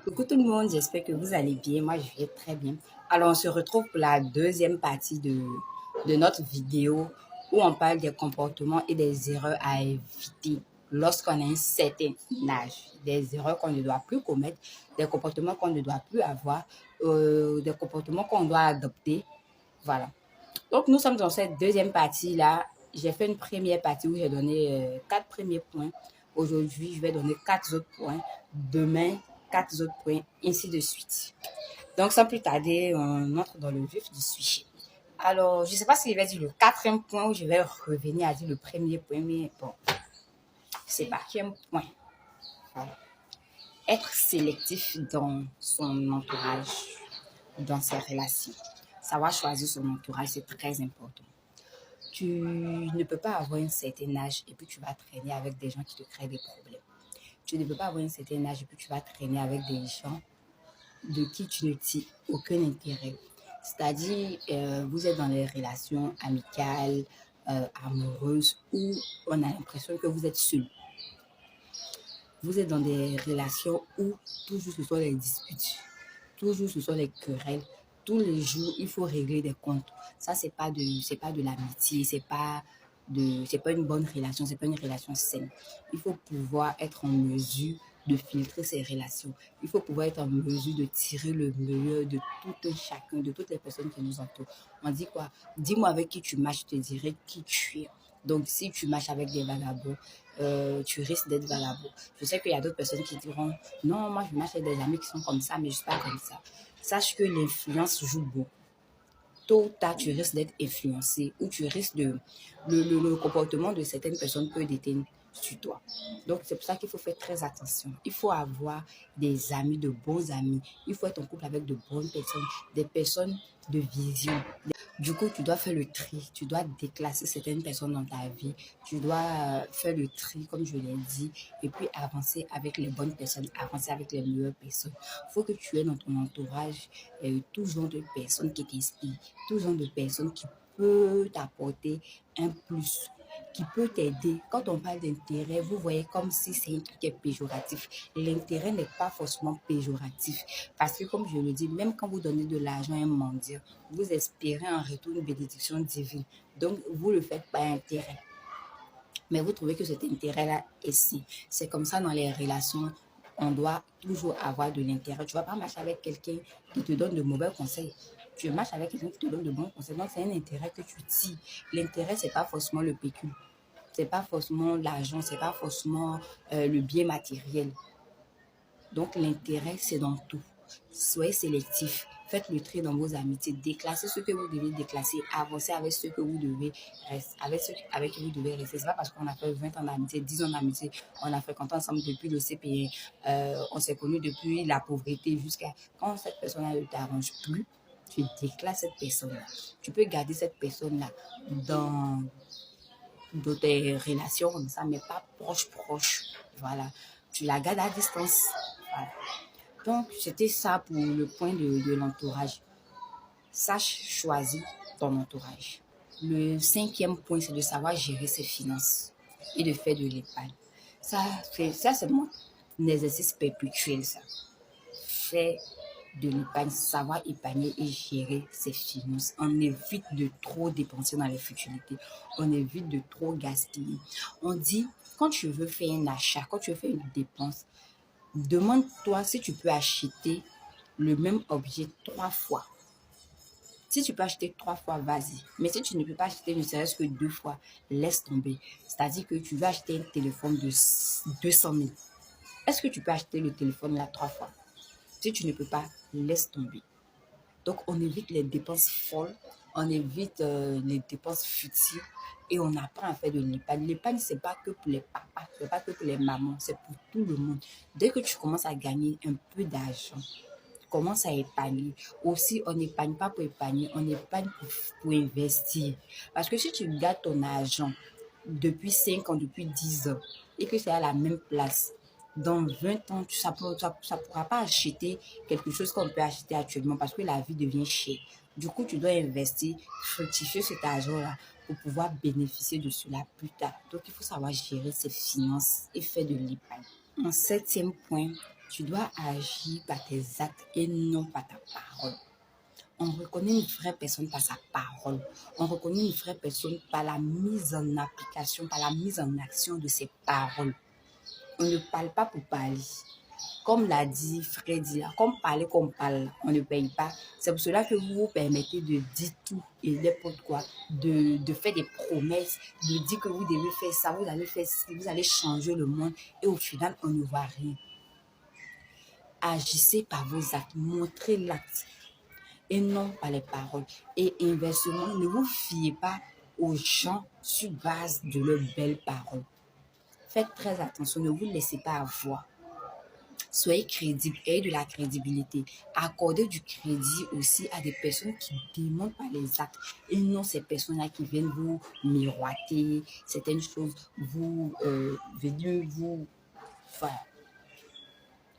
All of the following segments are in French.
Coucou tout le monde, j'espère que vous allez bien. Moi, je vais très bien. Alors, on se retrouve pour la deuxième partie de notre vidéo où on parle des comportements et des erreurs à éviter lorsqu'on a un certain âge. Des erreurs qu'on ne doit plus commettre, des comportements qu'on ne doit plus avoir, des comportements qu'on doit adopter. Voilà. Donc, nous sommes dans cette deuxième partie-là. J'ai fait une première partie où j'ai donné 4 premiers points. Aujourd'hui, je vais donner 4 autres points. Demain, 4 autres points, ainsi de suite. Donc, sans plus tarder, on entre dans le vif du sujet. Alors, je ne sais pas si je vais dire le quatrième point ou je vais revenir à dire le premier point, mais bon, c'est pas. Cinquième point. Voilà. Être sélectif dans son entourage, dans ses relations. Savoir choisir son entourage, c'est très important. Tu ne peux pas avoir un certain âge et puis tu vas traîner avec des gens qui te créent des problèmes. Tu ne peux pas avoir un certain âge et puis tu vas traîner avec des gens de qui tu ne tires aucun intérêt. C'est-à-dire, vous êtes dans des relations amicales, amoureuses, où on a l'impression que vous êtes seul. Vous êtes dans des relations où toujours ce sont les disputes, toujours ce sont les querelles. Tous les jours, il faut régler des comptes. Ça, c'est pas de l'amitié, c'est pas une bonne relation, c'est pas une relation saine. Il faut pouvoir être en mesure de filtrer ces relations. Il faut pouvoir être en mesure de tirer le meilleur de tout un chacun, de toutes les personnes qui nous entourent. On dit quoi? Dis-moi avec qui tu marches, je te dirai qui tu es. Donc, si tu marches avec des vagabonds, tu risques d'être vagabond. Je sais qu'il y a d'autres personnes qui diront, non, moi je marche avec des amis qui sont comme ça, mais je ne suis pas comme ça. Sache que l'influence joue beaucoup. Tôt ou tard, tu risques d'être influencé ou tu risques de... Le comportement de certaines personnes peut déteindre sur toi. Donc, c'est pour ça qu'il faut faire très attention. Il faut avoir des amis, de bons amis. Il faut être en couple avec de bonnes personnes, des personnes de vision. Du coup, tu dois faire le tri, tu dois déclasser certaines personnes dans ta vie, tu dois faire le tri, comme je l'ai dit, et puis avancer avec les bonnes personnes, avancer avec les meilleures personnes. Il faut que tu aies dans ton entourage tout genre de personnes qui t'inspirent, tout genre de personnes qui peuvent t'apporter un plus, qui peut t'aider. Quand on parle d'intérêt, vous voyez comme si c'est un truc qui est péjoratif. L'intérêt n'est pas forcément péjoratif. Parce que comme je le dis, même quand vous donnez de l'argent à un mendiant, vous espérez en retour une bénédiction divine. Donc, vous le faites par intérêt. Mais vous trouvez que cet intérêt-là est si. C'est comme ça dans les relations. On doit toujours avoir de l'intérêt. Tu ne vas pas marcher avec quelqu'un qui te donne de mauvais conseils. Tu marches avec quelqu'un qui te donne de bons conseils. Donc, c'est un intérêt que tu tires. L'intérêt, ce n'est pas forcément le pécule. Ce n'est pas forcément l'argent. Ce n'est pas forcément le bien matériel. Donc, l'intérêt, c'est dans tout. Soyez sélectif. Faites le tri dans vos amitiés. Déclassez ce que vous devez déclasser. Avancez avec ceux que vous devez rester. Avec ceux avec qui vous devez rester. C'est pas parce qu'on a fait 20 ans d'amitié, 10 ans d'amitié, on a fréquenté ensemble depuis le CPN, on s'est connus depuis la pauvreté jusqu'à... Quand cette personne-là ne t'arrange plus, tu déclasses cette personne-là. Tu peux garder cette personne-là dans tes relations comme ça, mais pas proche. Voilà. Tu la gardes à distance. Voilà. Donc, c'était ça pour le point de l'entourage. Sache choisir ton entourage. Le cinquième point, c'est de savoir gérer ses finances et de faire de l'épargne. Ça, c'est mon exercice perpétuel, ça. Faire de l'épargne, savoir épargner et gérer ses finances. On évite de trop dépenser dans les futilités. On évite de trop gaspiller. On dit, quand tu veux faire un achat, quand tu veux faire une dépense, demande-toi si tu peux acheter le même objet 3 fois. Si tu peux acheter 3 fois, vas-y. Mais si tu ne peux pas acheter ne serait-ce que 2 fois, laisse tomber. C'est-à-dire que tu veux acheter un téléphone de 200 000. Est-ce que tu peux acheter le téléphone là 3 fois? Si tu ne peux pas, laisse tomber. Donc, on évite les dépenses folles, on évite les dépenses futiles et on apprend à faire de l'épargne. L'épargne, ce n'est pas que pour les papas, ce n'est pas que pour les mamans, c'est pour tout le monde. Dès que tu commences à gagner un peu d'argent, commence à épargner. Aussi, on n'épargne pas pour épargner, on épargne pour investir. Parce que si tu gardes ton argent depuis 5 ans, depuis 10 ans, et que c'est à la même place, dans 20 ans, ça ne pourra pas acheter quelque chose qu'on peut acheter actuellement parce que la vie devient chère. Du coup, tu dois investir, fructifier cet argent-là pour pouvoir bénéficier de cela plus tard. Donc, il faut savoir gérer ses finances et faire de l'épargne. Un septième point, Tu dois agir par tes actes et non par ta parole. On reconnaît une vraie personne par sa parole. On reconnaît une vraie personne par la mise en application, par la mise en action de ses paroles. On ne parle pas pour parler. Comme l'a dit Freddy, comme parler comme parle, on ne paye pas. C'est pour cela que vous vous permettez de dire tout et n'importe quoi, de faire des promesses, de dire que vous devez faire ça, vous allez faire ci, vous allez changer le monde et au final, on ne voit rien. Agissez par vos actes, montrez l'acte et non par les paroles. Et inversement, ne vous fiez pas aux gens sur base de leurs belles paroles. Faites très attention, ne vous laissez pas avoir. Soyez crédible, ayez de la crédibilité. Accordez du crédit aussi à des personnes qui démontrent par les actes et non ces personnes-là qui viennent vous miroiter certaines choses, vous venir vous... Enfin,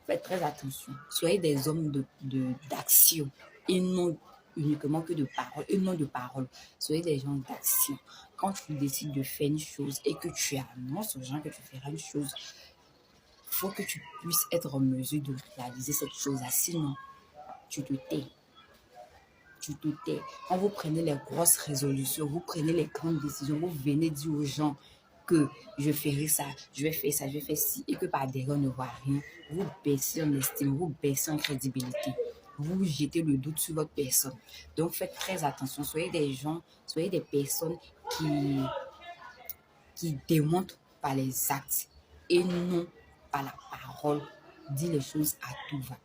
faites très attention. Soyez des hommes d'action et non uniquement que de parole, et non de parole. Soyez des gens d'action. Quand tu décides de faire une chose et que tu annonces aux gens que tu feras une chose, il faut que tu puisses être en mesure de réaliser cette chose-là. Sinon, tu te tais. Tu te tais. Quand vous prenez les grosses résolutions, vous prenez les grandes décisions, vous venez dire aux gens que je ferai ça, je vais faire ça, je vais faire ci, et que par derrière on ne voit rien, vous baissez en estime, vous baissez en crédibilité. Vous jetez le doute sur votre personne. Donc, faites très attention. Soyez des gens, soyez des personnes qui démontrent par les actes et non par la parole. Dis les choses à tout va.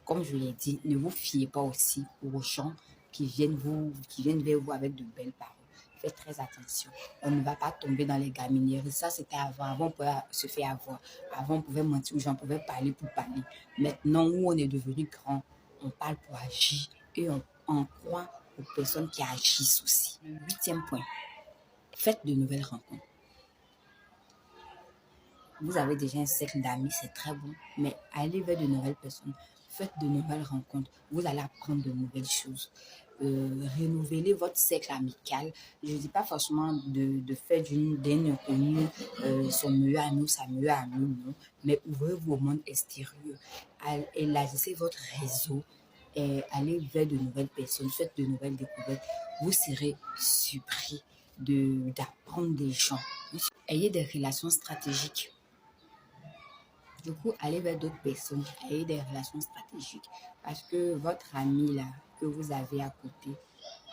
Comme je l'ai dit, ne vous fiez pas aussi aux gens qui viennent vers vous avec de belles paroles. Faites très attention. On ne va pas tomber dans les gamineries. Ça, c'était avant. Avant, on pouvait se faire avoir. Avant, on pouvait mentir aux gens, on pouvait parler pour parler. Maintenant, où on est devenu grand, on parle pour agir et on croit aux personnes qui agissent aussi. Le 8e point, faites de nouvelles rencontres. Vous avez déjà un cercle d'amis, c'est très bon, mais allez vers de nouvelles personnes. Faites de nouvelles rencontres. Vous allez apprendre de nouvelles choses. Renouvelez votre cercle amical. Je ne dis pas forcément de faire d'un inconnu son meilleur ami ou sa meilleure amie, non. Mais ouvrez-vous au monde extérieur. Élargissez votre réseau. Et allez vers de nouvelles personnes. Faites de nouvelles découvertes. Vous serez surpris d'apprendre des gens. Ayez des relations stratégiques. Du coup, allez vers d'autres personnes, ayez des relations stratégiques. Parce que votre ami là, que vous avez à côté,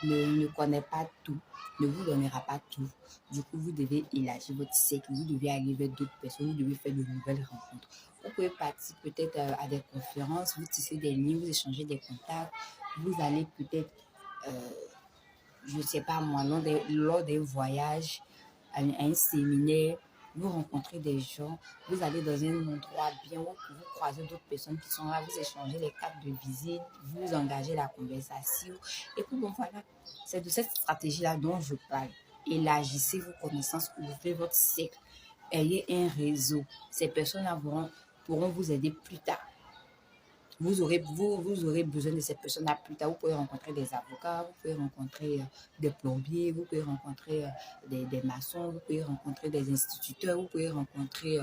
ne connaît pas tout, ne vous donnera pas tout. Du coup, vous devez élargir votre cercle, vous devez aller vers d'autres personnes, vous devez faire de nouvelles rencontres. Vous pouvez partir peut-être à des conférences, vous tissez des liens, vous échangez des contacts, vous allez peut-être, je ne sais pas moi, lors des voyages, à un séminaire, vous rencontrez des gens, vous allez dans un endroit bien où vous croisez d'autres personnes qui sont là, vous échangez les cartes de visite, vous engagez la conversation. Et puis bon, voilà, c'est de cette stratégie-là dont je parle. Élargissez vos connaissances, ouvrez votre cercle, ayez un réseau. Ces personnes-là pourront vous aider plus tard. Vous aurez besoin de cette personne-là plus tard. Vous pouvez rencontrer des avocats, vous pouvez rencontrer des plombiers, vous pouvez rencontrer des maçons, vous pouvez rencontrer des instituteurs, vous pouvez rencontrer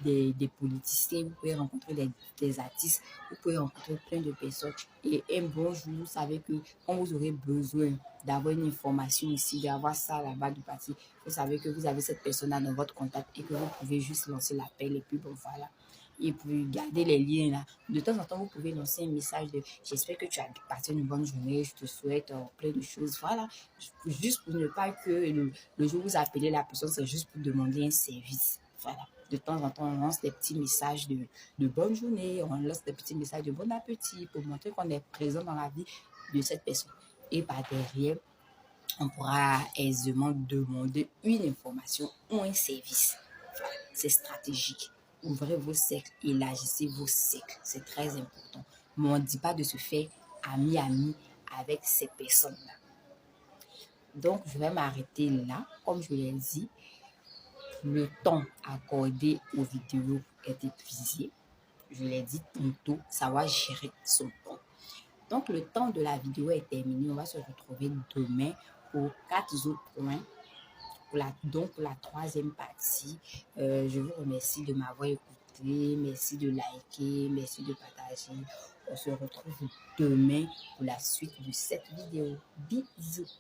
des politiciens, vous pouvez rencontrer des artistes, vous pouvez rencontrer plein de personnes. Et un bon jour, vous savez que quand vous aurez besoin d'avoir une information ici, d'avoir ça là-bas du parti, vous savez que vous avez cette personne-là dans votre contact et que vous pouvez juste lancer l'appel et puis bon, voilà. Et puis garder les liens là. De temps en temps, vous pouvez lancer un message de j'espère que tu as passé une bonne journée, je te souhaite plein de choses. Voilà, juste pour ne pas que le jour où vous appelez la personne, c'est juste pour demander un service. Voilà, de temps en temps, on lance des petits messages de bonne journée, on lance des petits messages de bon appétit pour montrer qu'on est présent dans la vie de cette personne. Et par derrière, on pourra aisément demander une information ou un service. Voilà, c'est stratégique. Ouvrez vos cercles, élargissez vos cercles. C'est très important. Mais on ne dit pas de se faire ami avec ces personnes-là. Donc, je vais m'arrêter là. Comme je l'ai dit, le temps accordé aux vidéos est épuisé. Je l'ai dit tantôt, savoir gérer son temps. Donc, le temps de la vidéo est terminé. On va se retrouver demain pour 4 autres points. Pour la 3e partie, je vous remercie de m'avoir écouté. d'écouter, merci de liker, merci de partager. On se retrouve demain pour la suite de cette vidéo. Bisous.